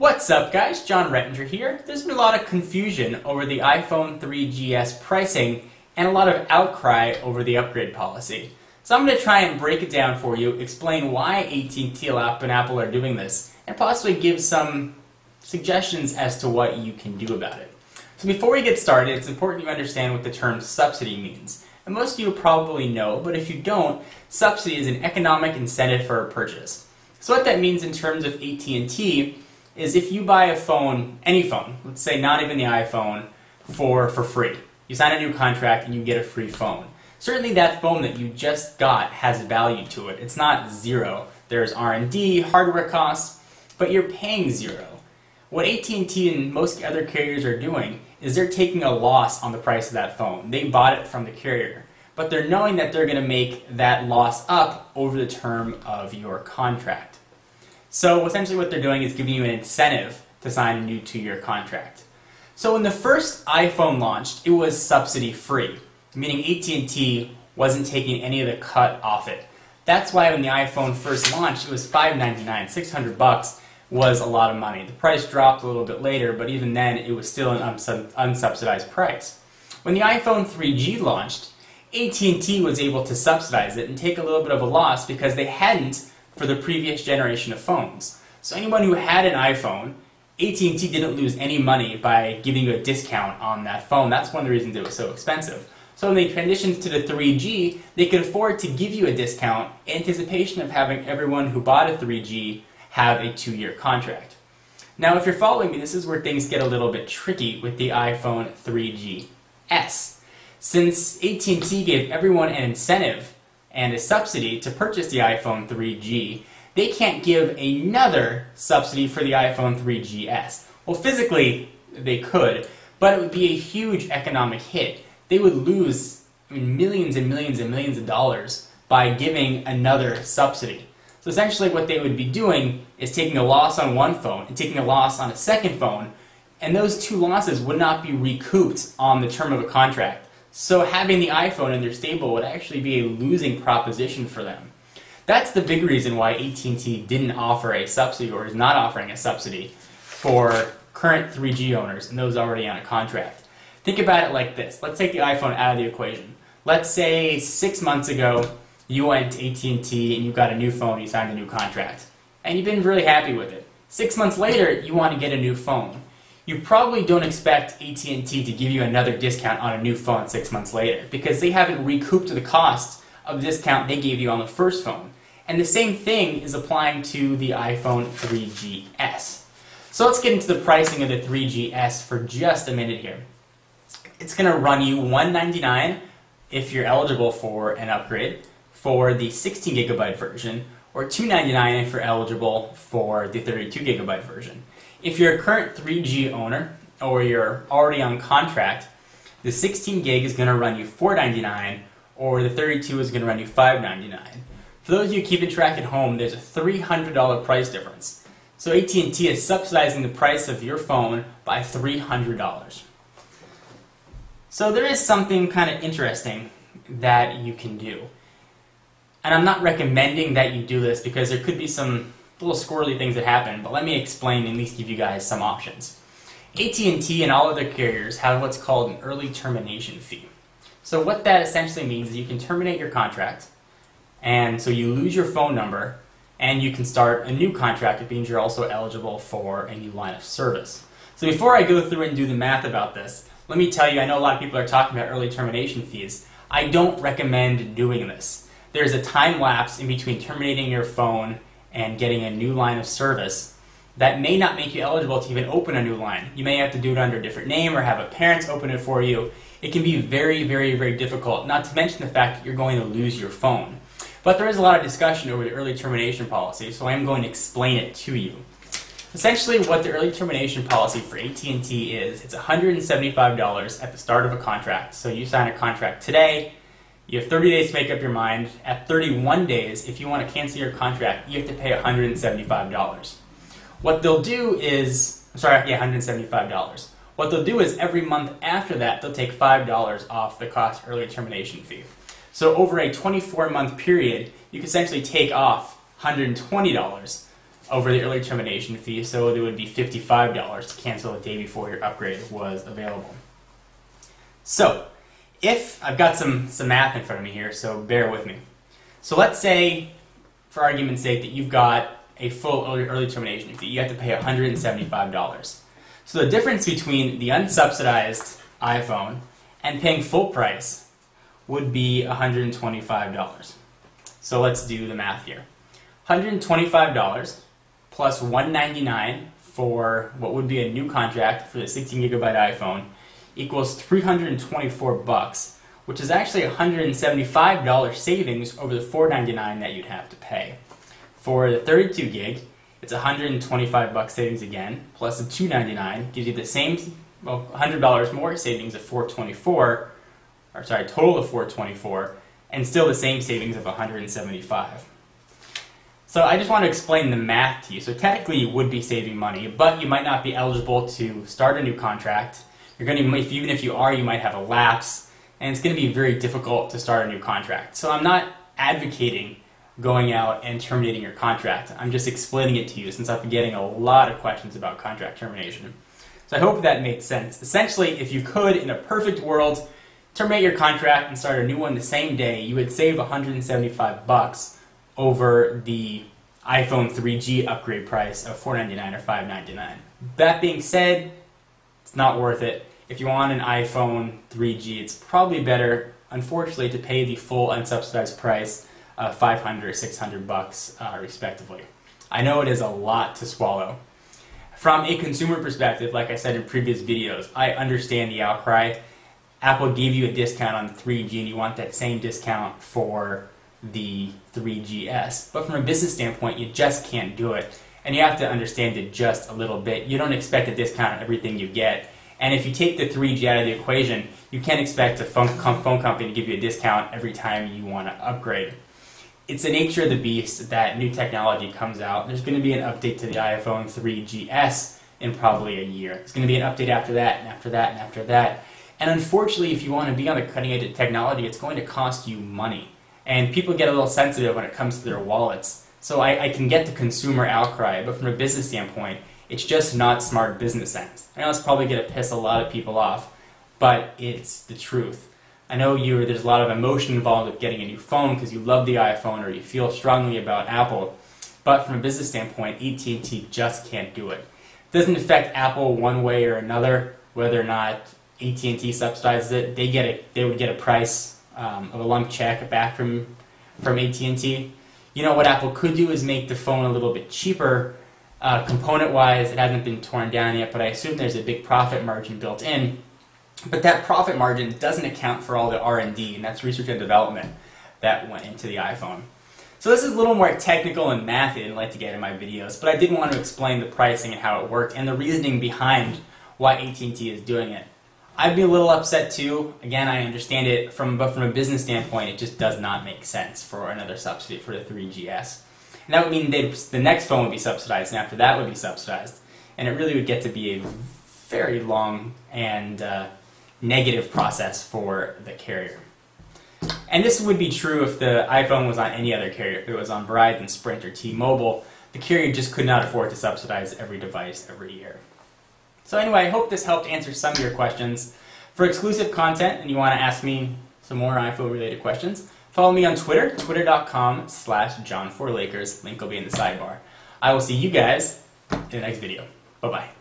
What's up guys, John Rettinger here. There's been a lot of confusion over the iPhone 3GS pricing and a lot of outcry over the upgrade policy. So I'm going to try and break it down for you, explain why AT&T and Apple are doing this, and possibly give some suggestions as to what you can do about it. So before we get started, it's important you understand what the term subsidy means. And most of you probably know, but if you don't, subsidy is an economic incentive for a purchase. So what that means in terms of AT&T is if you buy a phone, any phone, let's say not even the iPhone, for free. You sign a new contract and you get a free phone. Certainly that phone that you just got has value to it. It's not zero. There's R&D, hardware costs, but you're paying zero. What AT&T and most other carriers are doing is they're taking a loss on the price of that phone. They bought it from the carrier, but they're knowing that they're going to make that loss up over the term of your contract. So essentially what they're doing is giving you an incentive to sign a new 2-year contract. So when the first iPhone launched, it was subsidy free, meaning AT&T wasn't taking any of the cut off it. That's why when the iPhone first launched, it was $599, $600 was a lot of money. The price dropped a little bit later, but even then it was still an unsubsidized price. When the iPhone 3G launched, AT&T was able to subsidize it and take a little bit of a loss because they hadn't for the previous generation of phones. So anyone who had an iPhone, AT&T didn't lose any money by giving you a discount on that phone. That's one of the reasons it was so expensive. So when they transitioned to the 3G, they could afford to give you a discount in anticipation of having everyone who bought a 3G have a 2-year contract. Now if you're following me, this is where things get a little bit tricky with the iPhone 3GS. Since AT&T gave everyone an incentive and a subsidy to purchase the iPhone 3G, they can't give another subsidy for the iPhone 3GS. Well, physically they could, but it would be a huge economic hit. They would lose millions and millions and millions of dollars by giving another subsidy. So essentially what they would be doing is taking a loss on one phone and taking a loss on a second phone, and those two losses would not be recouped on the term of a contract. So having the iPhone in their stable would actually be a losing proposition for them. That's the big reason why AT&T didn't offer a subsidy, or is not offering a subsidy, for current 3G owners and those already on a contract. Think about it like this. Let's take the iPhone out of the equation. Let's say 6 months ago you went to AT&T and you got a new phone, you signed a new contract, and you've been really happy with it. 6 months later you want to get a new phone. You probably don't expect AT&T to give you another discount on a new phone 6 months later because they haven't recouped the cost of the discount they gave you on the first phone. And the same thing is applying to the iPhone 3GS. So let's get into the pricing of the 3GS for just a minute here. It's going to run you $199 if you're eligible for an upgrade for the 16 gigabyte version, or $299 if you're eligible for the 32 gigabyte version. If you're a current 3G owner, or you're already on contract, the 16 gig is going to run you $499, or the 32 is going to run you $599. For those of you keeping track at home, there's a $300 price difference. So AT&T is subsidizing the price of your phone by $300. So there is something kind of interesting that you can do. And I'm not recommending that you do this because there could be some little squirrely things that happen, but let me explain and at least give you guys some options. AT&T and all other carriers have what's called an early termination fee. So what that essentially means is you can terminate your contract, and so you lose your phone number, and you can start a new contract. It means you're also eligible for a new line of service. So before I go through and do the math about this, let me tell you, I know a lot of people are talking about early termination fees. I don't recommend doing this. There's a time lapse in between terminating your phone and getting a new line of service that may not make you eligible to even open a new line. You may have to do it under a different name or have a parent open it for you. It can be very, very, very difficult, not to mention the fact that you're going to lose your phone. But there is a lot of discussion over the early termination policy, so I am going to explain it to you. Essentially what the early termination policy for AT&T is, it's $175 at the start of a contract. So you sign a contract today, you have 30 days to make up your mind. At 31 days, if you want to cancel your contract, you have to pay $175. What they'll do is, $175. What they'll do is every month after that, they'll take $5 off the cost early termination fee. So over a 24-month period, you can essentially take off $120 over the early termination fee, so it would be $55 to cancel the day before your upgrade was available. So, if I've got some math in front of me here, so bear with me. So let's say, for argument's sake, that you've got a full early termination fee. You have to pay $175. So the difference between the unsubsidized iPhone and paying full price would be $125. So let's do the math here. $125 plus $199 for what would be a new contract for the 16 gigabyte iPhone equals $324, which is actually $175 savings over the $499 that you'd have to pay. For the 32 gig, it's $125 savings again, plus the $299 gives you the same, well, $100 more savings of $424, or sorry, total of $424, and still the same savings of $175. So I just want to explain the math to you. So technically you would be saving money, but you might not be eligible to start a new contract. You're going to, even if you are, you might have a lapse, and it's going to be very difficult to start a new contract. So I'm not advocating going out and terminating your contract. I'm just explaining it to you since I've been getting a lot of questions about contract termination. So I hope that makes sense. Essentially, if you could, in a perfect world, terminate your contract and start a new one the same day, you would save $175 over the iPhone 3G upgrade price of $499 or $599. That being said, it's not worth it. If you want an iPhone 3G, it's probably better, unfortunately, to pay the full unsubsidized price of $500 or $600 respectively. I know it is a lot to swallow. From a consumer perspective, like I said in previous videos, I understand the outcry. Apple gave you a discount on the 3G and you want that same discount for the 3GS. But from a business standpoint, you just can't do it. And you have to understand it just a little bit. You don't expect a discount on everything you get. And if you take the 3G out of the equation, you can't expect a phone company to give you a discount every time you want to upgrade. It's the nature of the beast that new technology comes out. There's going to be an update to the iPhone 3GS in probably a year. There's going to be an update after that, and after that, and after that. And unfortunately, if you want to be on the cutting edge of technology, it's going to cost you money. And people get a little sensitive when it comes to their wallets. So I can get the consumer outcry, but from a business standpoint, it's just not smart business sense. I know it's probably going to piss a lot of people off, but it's the truth. I know there's a lot of emotion involved with getting a new phone because you love the iPhone or you feel strongly about Apple, but from a business standpoint, AT&T just can't do it. It doesn't affect Apple one way or another, whether or not AT&T subsidizes it. They would get a price of a lump check back from AT&T. You know what Apple could do is make the phone a little bit cheaper. Component-wise, it hasn't been torn down yet, but I assume there's a big profit margin built in. But that profit margin doesn't account for all the R&D, and that's research and development that went into the iPhone. So this is a little more technical and mathy than I like to get in my videos, but I did want to explain the pricing and how it worked and the reasoning behind why AT&T is doing it. I'd be a little upset too. Again, I understand it, but from a business standpoint, it just does not make sense for another subsidy for the 3GS. And that would mean the next phone would be subsidized, and after that would be subsidized. And it really would get to be a very long and negative process for the carrier. And this would be true if the iPhone was on any other carrier. If it was on Verizon, Sprint, or T-Mobile, the carrier just could not afford to subsidize every device every year. So anyway, I hope this helped answer some of your questions. For exclusive content and you want to ask me some more iPhone-related questions, follow me on Twitter, twitter.com/John4Lakers. Link will be in the sidebar. I will see you guys in the next video. Bye-bye.